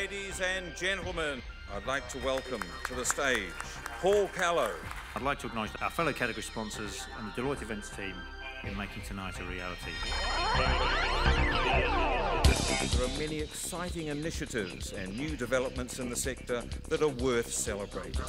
Ladies and gentlemen, I'd like to welcome to the stage Paul Callow. I'd like to acknowledge our fellow category sponsors and the Deloitte Events team in making tonight a reality. There are many exciting initiatives and new developments in the sector that are worth celebrating.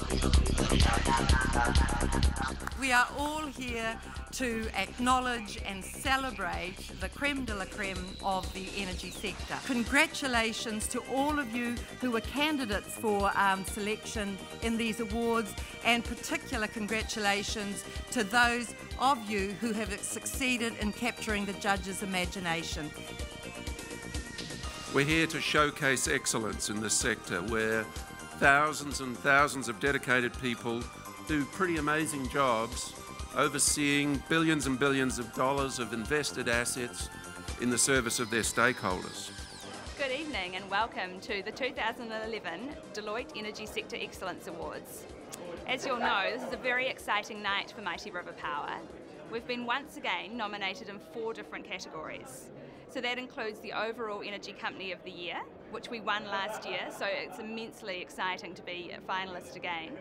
We are all here to acknowledge and celebrate the creme de la creme of the energy sector. Congratulations to all of you who were candidates for selection in these awards, and particular congratulations to those of you who have succeeded in capturing the judges' imagination. We're here to showcase excellence in this sector where thousands and thousands of dedicated people do pretty amazing jobs overseeing billions and billions of dollars of invested assets in the service of their stakeholders. Good evening and welcome to the 2011 Deloitte Energy Sector Excellence Awards. As you'll know, this is a very exciting night for Mighty River Power. We've been once again nominated in 4 different categories. So that includes the overall Energy Company of the Year, which we won last year, so it's immensely exciting to be a finalist again.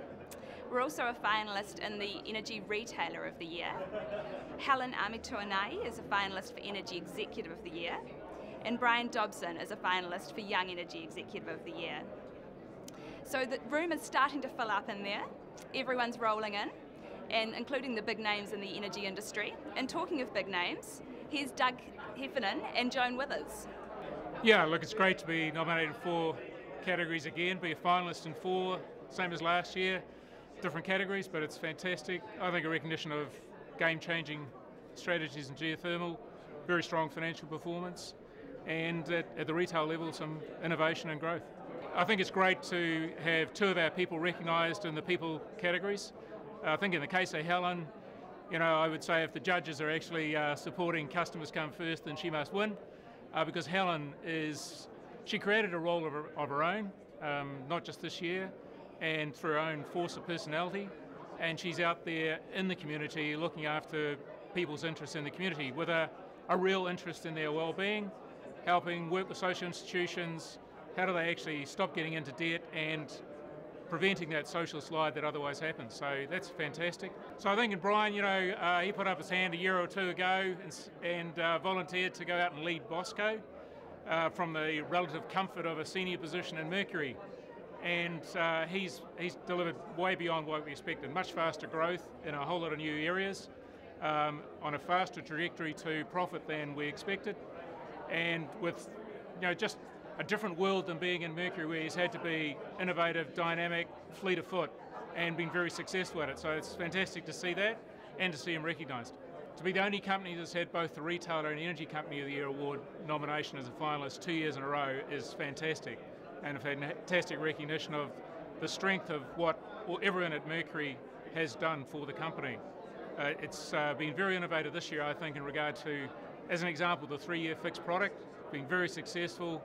We're also a finalist in the Energy Retailer of the Year. Helen Amituanai is a finalist for Energy Executive of the Year, and Brian Dobson is a finalist for Young Energy Executive of the Year. So the room is starting to fill up in there. Everyone's rolling in, and including the big names in the energy industry. And talking of big names, here's Doug Heffernan and Joan Withers. Yeah, look, it's great to be nominated in 4 categories again, be a finalist in 4, same as last year, different categories, but it's fantastic. I think a recognition of game-changing strategies in geothermal, very strong financial performance, and at the retail level, some innovation and growth. I think it's great to have 2 of our people recognised in the people categories. I think in the case of Helen, you know, I would say if the judges are actually supporting customers come first, then she must win, because Helen she created a role of her own, not just this year, and through her own force of personality, and she's out there in the community looking after people's interests in the community with a real interest in their well-being, helping work with social institutions, how do they actually stop getting into debt and preventing that social slide that otherwise happens. So that's fantastic. So I think in Brian, you know, he put up his hand a year or 2 ago and volunteered to go out and lead Bosco from the relative comfort of a senior position in Mercury. And he's delivered way beyond what we expected. Much faster growth in a whole lot of new areas, on a faster trajectory to profit than we expected, and with, you know, just a different world than being in Mercury, where he's had to be innovative, dynamic, fleet of foot, and been very successful at it. So it's fantastic to see that and to see him recognised. To be the only company that's had both the Retailer and Energy Company of the Year award nomination as a finalist 2 years in a row is fantastic, and a fantastic recognition of the strength of what everyone at Mercury has done for the company. It's been very innovative this year, I think, in regard to, as an example, the 3-year fixed product, being very successful.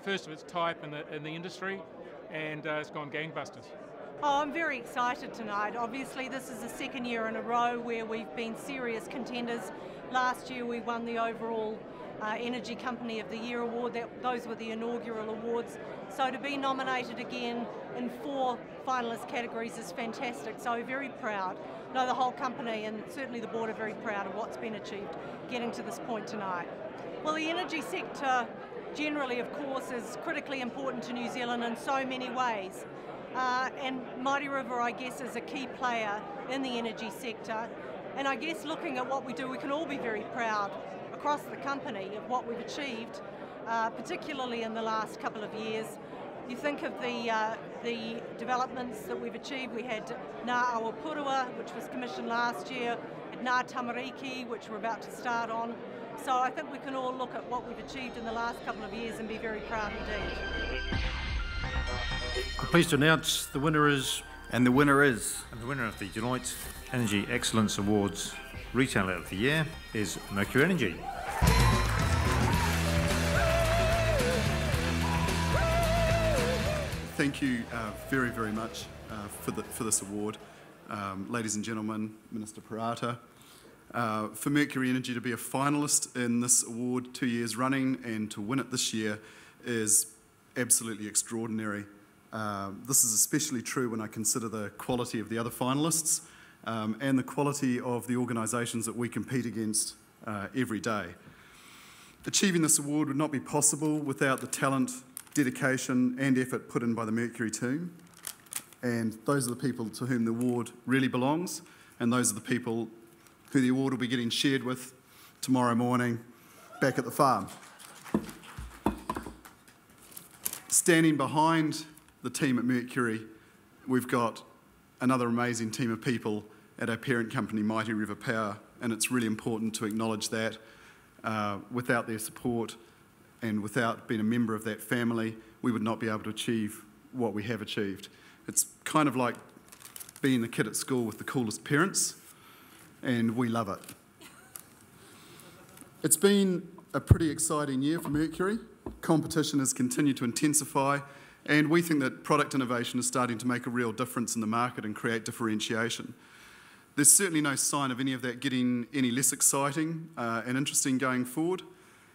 First of its type in the industry, and it's gone gangbusters. Oh, I'm very excited tonight. Obviously this is the 2nd year in a row where we've been serious contenders. Last year we won the overall Energy Company of the Year award. Those were the inaugural awards. So to be nominated again in 4 finalist categories is fantastic. So very proud. No, the whole company and certainly the board are very proud of what's been achieved getting to this point tonight. Well, the energy sector generally, of course, is critically important to New Zealand in so many ways. And Mighty River, I guess, is a key player in the energy sector. And I guess looking at what we do, we can all be very proud across the company of what we've achieved, particularly in the last couple of years. You think of the developments that we've achieved. We had Ngā Awapurua, which was commissioned last year, at Ngā Tamariki, which we're about to start on. So I think we can all look at what we've achieved in the last couple of years and be very proud indeed. I'm pleased to announce the winner is... And the winner is... And the winner of the Deloitte Energy Excellence Awards Retailer of the Year is Mercury Energy. Thank you very, very much for this award. Ladies and gentlemen, Minister Perata. For Mercury Energy to be a finalist in this award 2 years running and to win it this year is absolutely extraordinary. This is especially true when I consider the quality of the other finalists and the quality of the organisations that we compete against every day. Achieving this award would not be possible without the talent, dedication and effort put in by the Mercury team. And those are the people to whom the award really belongs, and those are the people who the award will be getting shared with tomorrow morning back at the farm. Standing behind the team at Mercury, we've got another amazing team of people at our parent company, Mighty River Power, and it's really important to acknowledge that. Without their support and without being a member of that family, we would not be able to achieve what we have achieved. It's kind of like being the kid at school with the coolest parents, and we love it. It's been a pretty exciting year for Mercury. Competition has continued to intensify, and we think that product innovation is starting to make a real difference in the market and create differentiation. There's certainly no sign of any of that getting any less exciting and interesting going forward.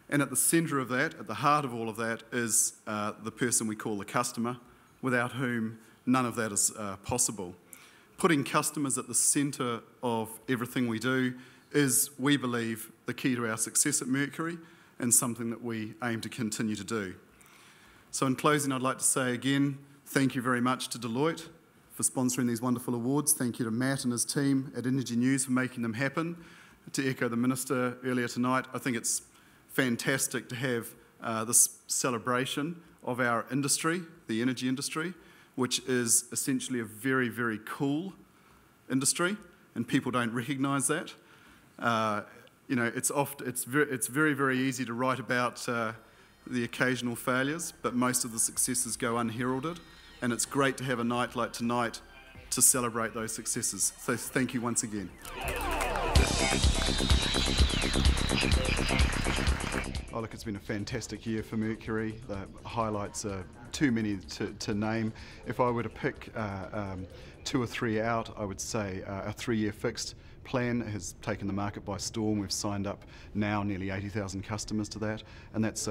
And at the centre of that, at the heart of all of that, is the person we call the customer, without whom none of that is possible. Putting customers at the centre of everything we do is, we believe, the key to our success at Mercury and something that we aim to continue to do. So in closing, I'd like to say again, thank you very much to Deloitte for sponsoring these wonderful awards. Thank you to Matt and his team at Energy News for making them happen. To echo the Minister earlier tonight, I think it's fantastic to have this celebration of our industry, the energy industry, which is essentially a very, very cool industry, and people don't recognise that. You know, it's very, very easy to write about the occasional failures, but most of the successes go unheralded. And it's great to have a night like tonight to celebrate those successes. So thank you once again. Oh, look, it's been a fantastic year for Mercury. The highlights are too many to name. If I were to pick 2 or 3 out, I would say our 3-year fixed plan has taken the market by storm. We've signed up now nearly 80,000 customers to that, and that's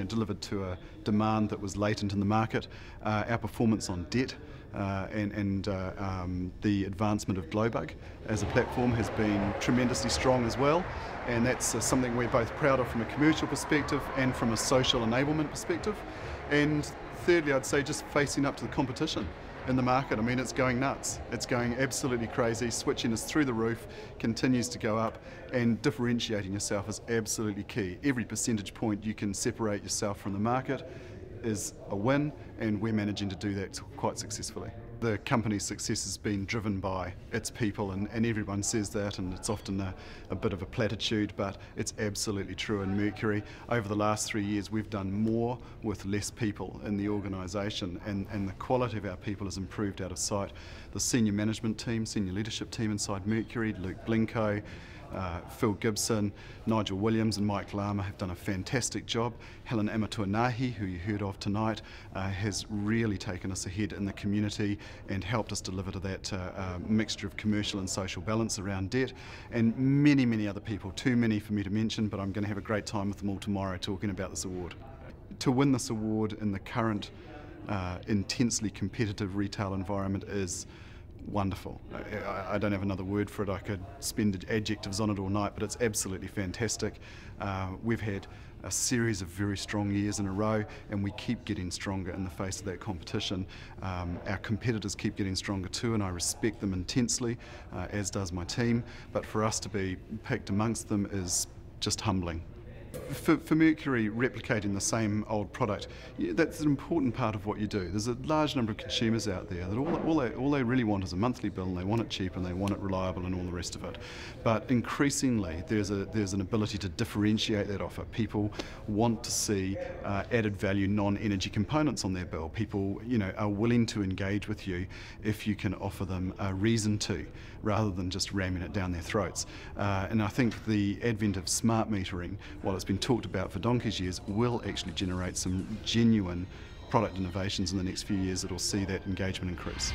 delivered to a demand that was latent in the market. Our performance on debt and the advancement of Globug as a platform has been tremendously strong as well, and that's something we're both proud of from a commercial perspective and from a social enablement perspective. And thirdly, I'd say just facing up to the competition in the market. I mean, it's going nuts. It's going absolutely crazy. Switching is through the roof, continues to go up, and differentiating yourself is absolutely key. Every percentage point you can separate yourself from the market is a win, and we're managing to do that quite successfully. The company's success has been driven by its people, and everyone says that, and it's often a bit of a platitude, but it's absolutely true in Mercury. Over the last 3 years, we've done more with less people in the organisation, and the quality of our people has improved out of sight. The senior management team, senior leadership team inside Mercury, Luke Blinko, Phil Gibson, Nigel Williams and Mike Lama have done a fantastic job. Helen Amatuanahi, who you heard of tonight, has really taken us ahead in the community and helped us deliver to that mixture of commercial and social balance around debt, and many, many other people, too many for me to mention, but I'm going to have a great time with them all tomorrow talking about this award. To win this award in the current intensely competitive retail environment is wonderful. I don't have another word for it. I could spend adjectives on it all night, but it's absolutely fantastic. We've had a series of very strong years in a row, and we keep getting stronger in the face of that competition. Our competitors keep getting stronger too, and I respect them intensely, as does my team, but for us to be picked amongst them is just humbling. For Mercury, replicating the same old product, that's an important part of what you do. There's a large number of consumers out there that all they really want is a monthly bill, and they want it cheap and they want it reliable and all the rest of it. But increasingly, there's an ability to differentiate that offer. People want to see added value, non-energy components on their bill. People, are willing to engage with you if you can offer them a reason to, rather than just ramming it down their throats. And I think the advent of smart metering, while it's been talked about for donkey's years, will actually generate some genuine product innovations in the next few years that will see that engagement increase.